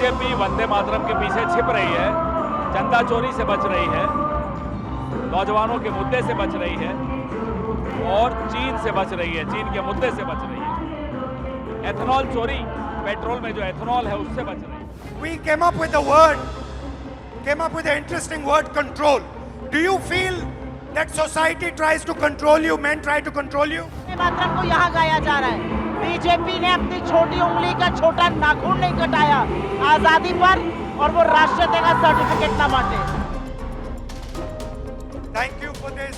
BJP Vande Mataram के पीछे छिप रही है, चंदा चोरी से बच रही है, नौजवानों के मुद्दे से बच रही है और चीन से बच रही है, चीन के मुद्दे से बच रही है। एथेनॉल चोरी, पेट्रोल में जो एथेनॉल है उससे बच रही है। We came up with the interesting word control. Do you feel that society tries to control you, men try to control you? मातरम को यहाँ गाया जा रहा है। बीजेपी ने अपनी छोटी उंगली का छोटा नाखून नहीं कटाया आजादी पर, और वो राष्ट्रीयता का सर्टिफिकेट ना बांटे। Thank you for this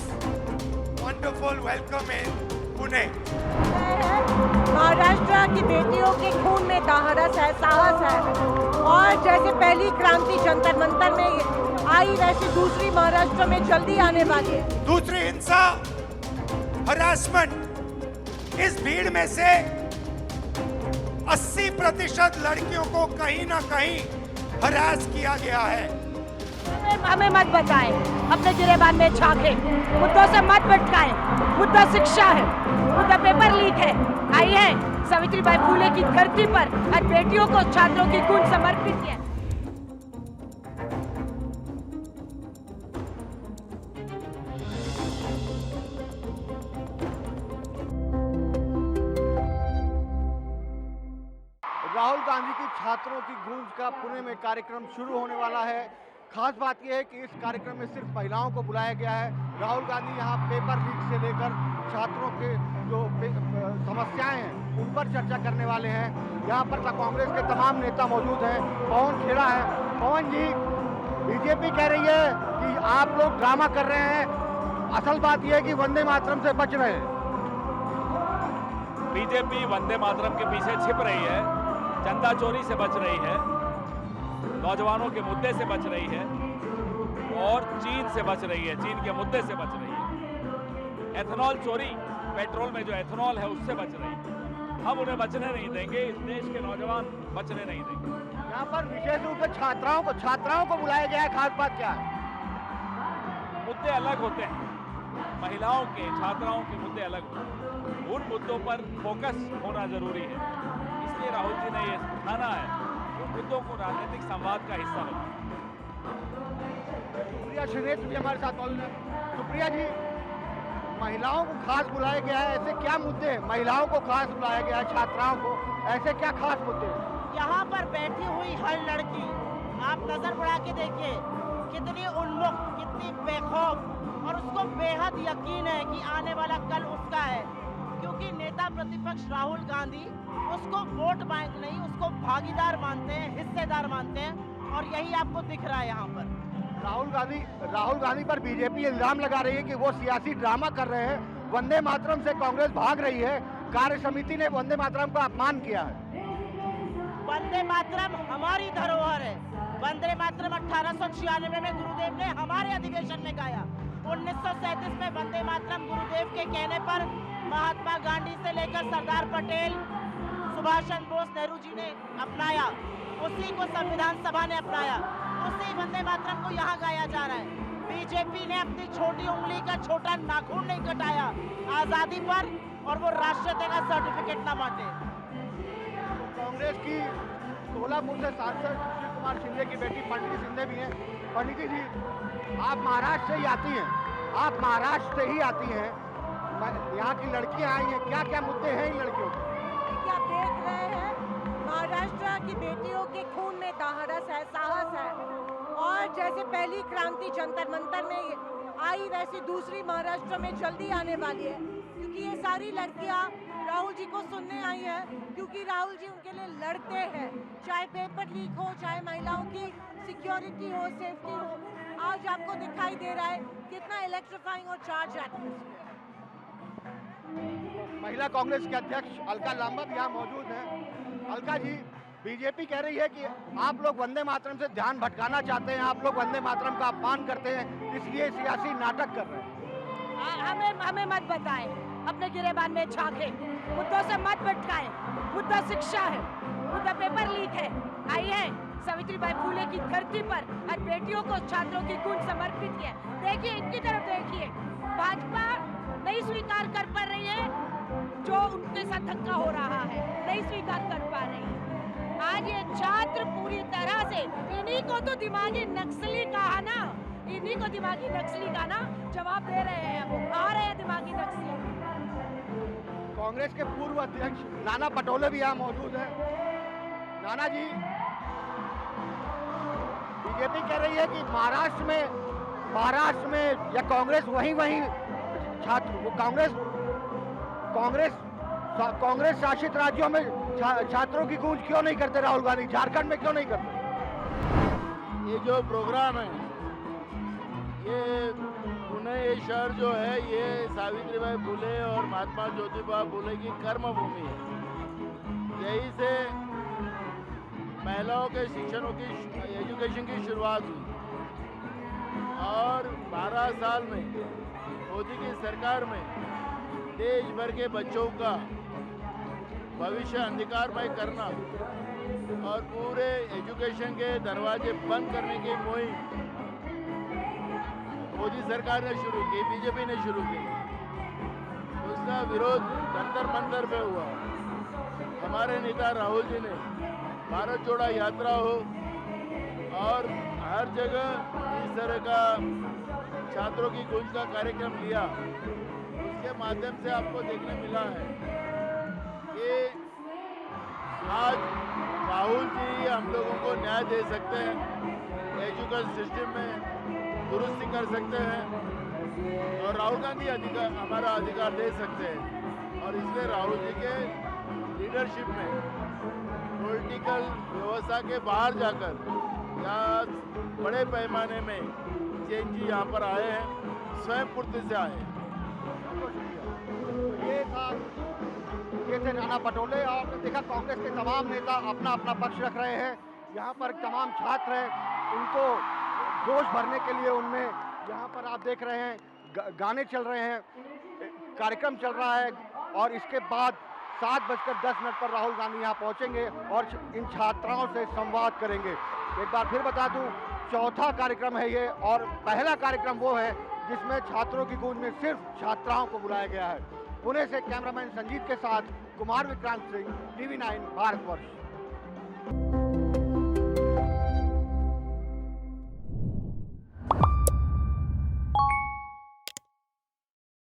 wonderful welcome in Pune. Maharashtra की बेटियों के खून में दाहरस है, साहस है, और जैसे पहली क्रांति जंतर मंतर में आई, वैसे दूसरी महाराष्ट्र में जल्दी आने वाली है। दूसरी हिंसा, हरासमेंट, इस भीड़ में से 80% लड़कियों को कहीं ना कहीं हरास किया गया है। हमें मत बताएं, अपने गिरेबान में झांके, मुद्दों से मत भटकाएं। मुद्दा शिक्षा है, मुद्दा पेपर लीक है। आई है सावित्रीबाई फुले की धरती पर आज बेटियों को छात्रों की खून समर्पित किया। राहुल गांधी की छात्रों की गूंज का पुणे में कार्यक्रम शुरू होने वाला है। खास बात यह है कि इस कार्यक्रम में सिर्फ महिलाओं को बुलाया गया है। राहुल गांधी यहाँ पेपर लीक से लेकर छात्रों के जो समस्याएं हैं उन पर चर्चा करने वाले हैं। यहाँ पर कांग्रेस के तमाम नेता मौजूद हैं। पवन खेड़ा है। पवन जी, बीजेपी कह रही है कि आप लोग ड्रामा कर रहे हैं, असल बात यह है कि वंदे मातरम से बच रहे हैं। बीजेपी वंदे मातरम के पीछे छिप रही है, चंदा चोरी से बच रही है, नौजवानों के मुद्दे से बच रही है और चीन से बच रही है, चीन के मुद्दे से बच रही है। एथेनॉल चोरी, पेट्रोल में जो एथेनॉल है उससे बच रही है। हम उन्हें बचने नहीं देंगे, इस देश के नौजवान बचने नहीं देंगे। यहाँ पर विशेष रूप से छात्राओं को बुलाया गया है। खास बात क्या है? मुद्दे अलग होते हैं, महिलाओं के, छात्राओं के मुद्दे अलग होते हैं। उन मुद्दों पर फोकस होना जरूरी है, इसलिए राहुल जी ने ये ठाना है उन मुद्दों को राजनीतिक संवाद का हिस्सा बनाना। सुप्रिया श्रीनेत्र भी हमारे साथ मौजूद है। सुप्रिया जी, महिलाओं को खास बुलाया गया है, ऐसे क्या मुद्दे हैं? महिलाओं को खास बुलाया गया है, छात्राओं को, ऐसे क्या खास मुद्दे हैं? यहाँ पर बैठी हुई हर लड़की, आप नजर बढ़ा के देखिए, कितनी उन्मुख, कितनी बेखौफ, और उसको बेहद यकीन है कि आने वाला कल उसका है, क्योंकि नेता प्रतिपक्ष राहुल गांधी उसको वोट बैंक नहीं, उसको भागीदार मानते हैं, हिस्सेदार मानते हैं, और यही आपको दिख रहा है यहाँ पर। राहुल गांधी पर बीजेपी इल्जाम लगा रही है कि वो सियासी ड्रामा कर रहे हैं। वंदे मातरम से कांग्रेस भाग रही है। कार्य समिति ने वंदे मातरम का अपमान किया है। वंदे मातरम हमारी धरोहर है। वंदे मातरम 1896 में गुरुदेव ने हमारे अधिवेशन में गाया। 1937 में वंदे मातरम गुरुदेव के कहने पर महात्मा गांधी से लेकर सरदार पटेल, सुभाष चंद्र बोस, नेहरू जी ने अपनाया, उसी को संविधान सभा ने अपनाया, उसी वंदे मातरम को यहाँ गाया जा रहा है। बीजेपी ने अपनी छोटी उंगली का छोटा नाखून नहीं कटाया आजादी पर, और वो राष्ट्रीयता का सर्टिफिकेट ना बांटे। कांग्रेस की सोलापुर से सांसद सुशील कुमार शिंदे की बेटी पंडित शिंदे भी हैं। पंडित जी, आप महाराष्ट्र से ही आती हैं, यहाँ की लड़कियां आई हैं, क्या क्या मुद्दे हैं इन लड़कियों के? क्या देख रहे हैं, महाराष्ट्र की बेटियों के खून में दाहरस है, साहस है, और जैसे पहली क्रांति जंतर मंतर में आई, वैसे दूसरी महाराष्ट्र में जल्दी आने वाली है, क्योंकि ये सारी लड़कियां राहुल जी को सुनने आई हैं, क्योंकि राहुल जी उनके लिए लड़ते हैं, चाहे पेपर लीक हो, चाहे महिलाओं की सिक्योरिटी हो, सेफ्टी हो। आज आपको दिखाई दे रहा है कितना इलेक्ट्रीफाइंग और चार्ज एटमॉस्फेयर। महिला कांग्रेस के अध्यक्ष अलका लांबा भी यहाँ मौजूद हैं। अलका जी, बीजेपी कह रही है कि आप लोग वंदे मातरम से ध्यान भटकाना चाहते हैं, आप लोग वंदे मातरम का अपमान करते हैं, इसलिए सियासी नाटक कर रहे हैं। हमें मत बताएं, अपने गिरेबान में झांके, मुद्दों से मत भटकाएं। मुद्दा शिक्षा है, मुद्दा पेपर लीक है। आई है सावित्रीबाई फुले की धरती पर आज बेटियों को छात्रों की खून समर्पित किया। देखिए, इनकी तरफ देखिए, भाजपा नहीं स्वीकार कर पा रही है जो उनके साथ धक्का हो रहा है, नहीं स्वीकार कर पा रही है। आज ये छात्र पूरी पूरी तरह से। इन्हीं को तो दिमागी नक्सली कहा ना, इन्हीं को दिमागी नक्सली का ना जवाब दे रहे हैं, वो आ रहे हैं दिमागी नक्सली। कांग्रेस के पूर्व अध्यक्ष नाना पटोले भी यहाँ मौजूद हैं। नाना जी, बीजेपी कह रही है कि महाराष्ट्र में या कांग्रेस वहीं छात्र वो कांग्रेस शासित राज्यों में छात्रों की गूंज क्यों नहीं करते राहुल गांधी, झारखंड में क्यों नहीं करते? ये जो प्रोग्राम है, ये पुणे ये शहर जो है, ये सावित्रीबाई फुले और महात्मा ज्योतिबा फुले की कर्म भूमि है। यहीं से महिलाओं के शिक्षणों की एजुकेशन की शुरुआत हुई और 12 साल में मोदी की सरकार में देश भर के बच्चों का भविष्य अंधकारमय करना और पूरे एजुकेशन के दरवाजे बंद करने की मुहिम मोदी सरकार ने शुरू की, बीजेपी ने शुरू की। उसका विरोध जंतर मंतर पे हुआ। हमारे नेता राहुल जी ने भारत जोड़ा यात्रा हो और हर जगह इस तरह का छात्रों की गूंज का कार्यक्रम लिया। उसके माध्यम से आपको देखने मिला है कि आज राहुल जी हम लोगों को न्याय दे सकते हैं, एजुकेशन सिस्टम में दुरुस्ती कर सकते हैं और राहुल गांधी हमारा अधिकार दे सकते हैं। और इसलिए राहुल जी के लीडरशिप में पॉलिटिकल व्यवस्था के बाहर जाकर या बड़े पैमाने में चेंज जी यहाँ पर आए हैं, स्वयं पूर्ति से आए हैं। ये थे नाना पटोले। और आपने देखा कांग्रेस के तमाम नेता अपना अपना पक्ष रख रहे हैं। यहाँ पर तमाम छात्र हैं, उनको जोश भरने के लिए उनमें यहाँ पर आप देख रहे हैं गाने चल रहे हैं, कार्यक्रम चल रहा है और इसके बाद 7:10 पर राहुल गांधी यहाँ पहुँचेंगे और इन छात्राओं से संवाद करेंगे। एक बार फिर बता दूं, चौथा कार्यक्रम है ये और पहला कार्यक्रम वो है जिसमें छात्रों की गूंज में सिर्फ छात्राओं को बुलाया गया है। पुणे से कैमरामैन संजीत के साथ कुमार विक्रांत सिंह, TV9 भारतवर्ष।